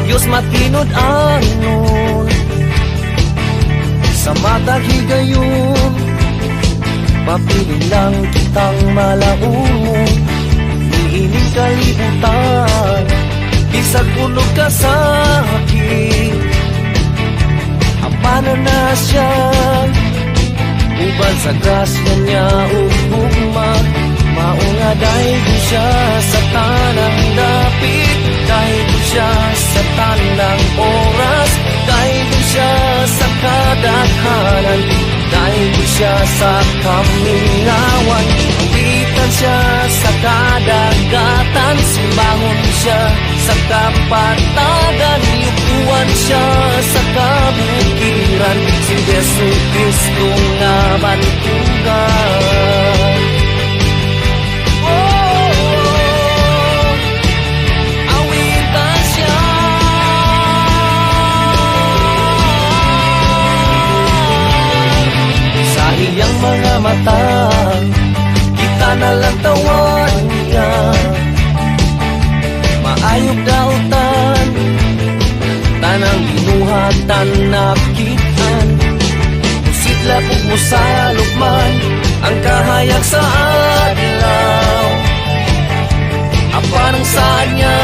Diyos matinod-anon sa matag higayon. Papiling lang kitang malaumon, niining kalibutan, bisag punog ka sa akin. Amana na siya, uban sa grasya niya ugma. Maunga dahil ko siya sa tanang dapit, dahil ko siya sa tanang oras, dahil ko siya sa kadaghanan, dahil ko siya sa kamingawan. Ambitan siya sa kadagatan, simbahon siya sa kapatagan, yukuan siya sa kabukiran, si Jesu Cristo nga bantugan. Iyang mga mata, kita na lang tawan niya. Maayog dautan, tanang ginuhatan nakitan. Musidla kung musalok man, ang kahayag sa adlaw. Apan ang saan niya,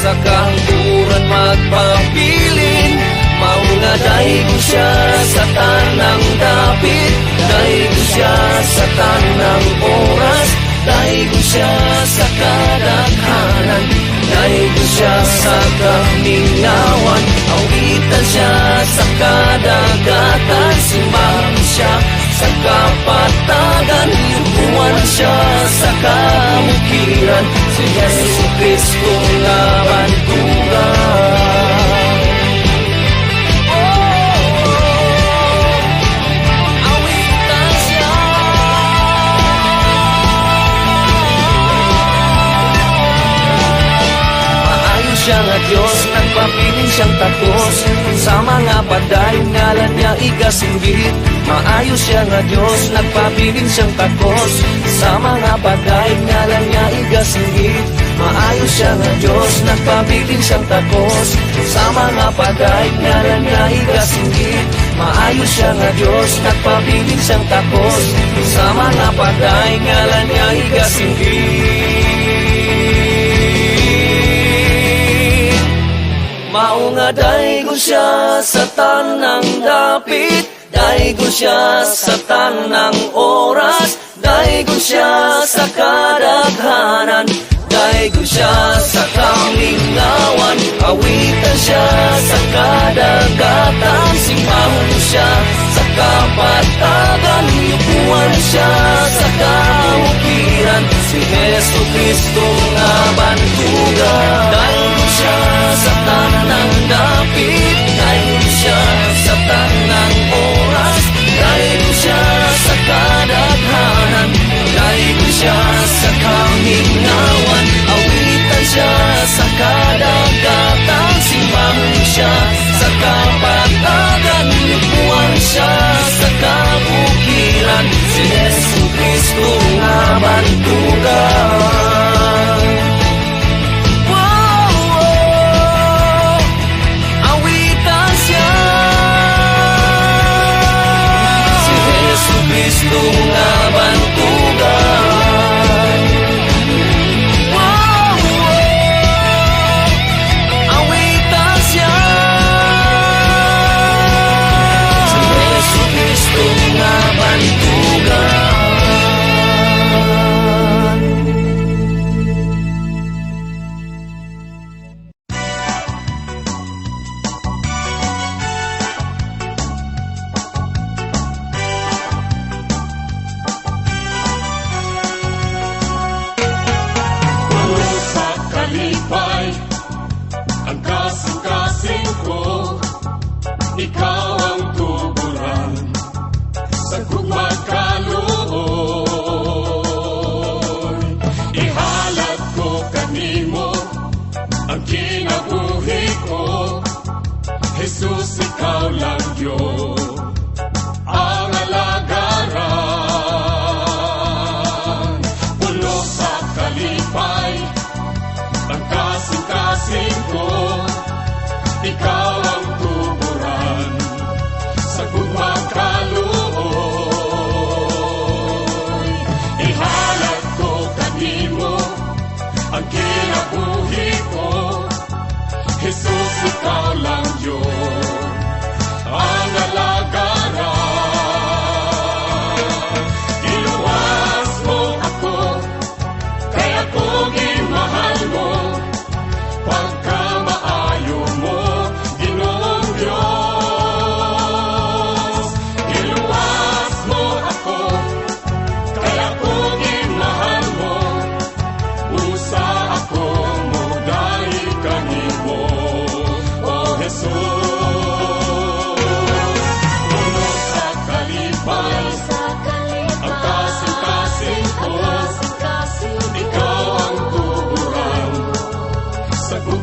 sa kahangturan magpabilin. Maunga dahil ko siya sa tanang dapit, dahil ko siya sa tanang oras, dahil ko siya sa kadaghanan, dahil ko siya sa kamingawan. Awitan siya sa kadagatan, simbahan siya sa kapatagan, yukuan siya sa kamukiran, si Jesu Cristo nga bantugan. Siya nga Diyos, nagpapiling siyang takos, sa mga paday, ngalan niya igasinggit. Maayos siya nga Diyos, nagpapiling siyang takos, sa mga paday, ngalan niya igasinggit. Maayos siya nga Diyos, nagpapiling siyang takos, sa mga paday, ngalan niya igasinggit. Maayos siya nga Diyos, nagpapiling siyang takos, sa mga paday, ngalan niya igasinggit. Maunga dahil ko siya sa tanang dapit, dahil ko siya sa tanang oras, dahil ko siya sa kadaghanan, dahil ko siya sa kamingawan. Awitan siya sa kadagatan, simbahon siya sa kapatagan, yukuan siya sa kamukiran, si Jesu Cristo nga bantugan. Dahil ko siya sa tanang dapit, dahil ko siya sa tanang oras, dahil ko siya sa kadaghanan, dahil ko siya sa kamingawan. Awitan siya sa kadagatan, simbahon siya sa kapatagan, yukuan siya sa kabukiran, si Jesu Cristo nga bantugan. Awitan siya, si Jesu Cristo nga bantugan. Awitan siya, si Jesu Cristo nga bantugan.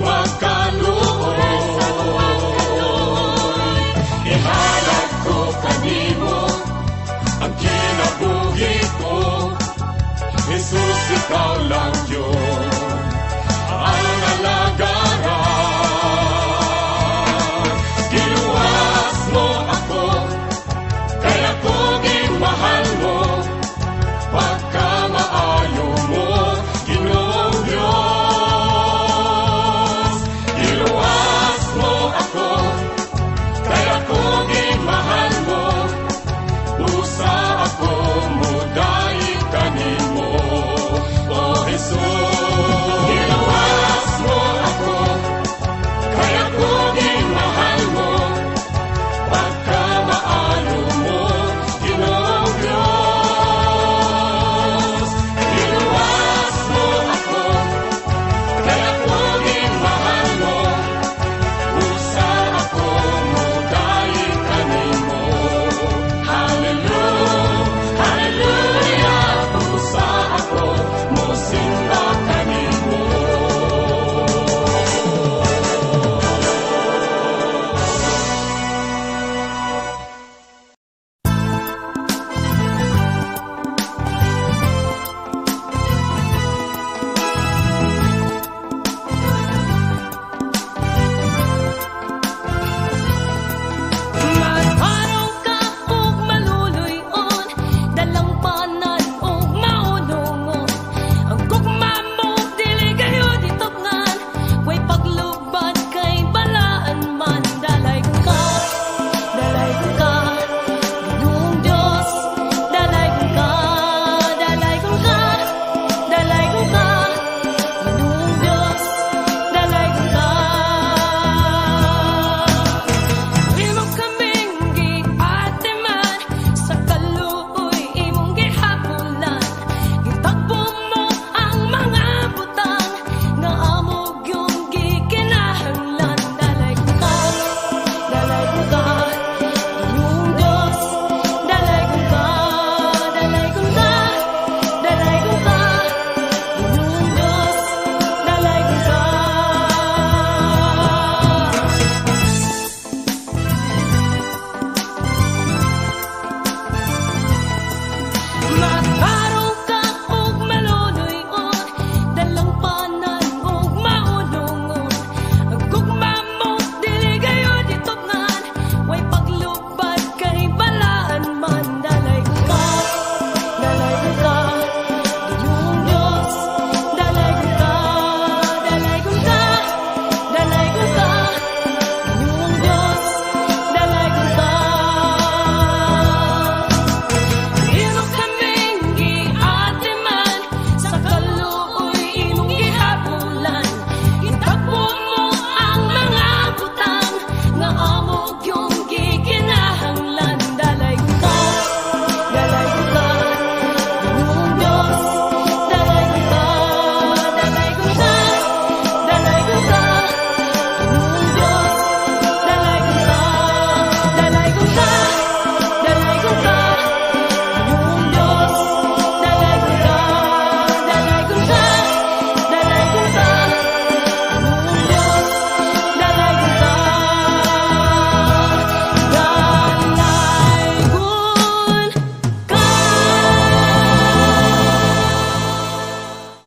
magkaluoy. Ihalad ko kanimo ang kinabuhi ko, Jesus, ikaw lang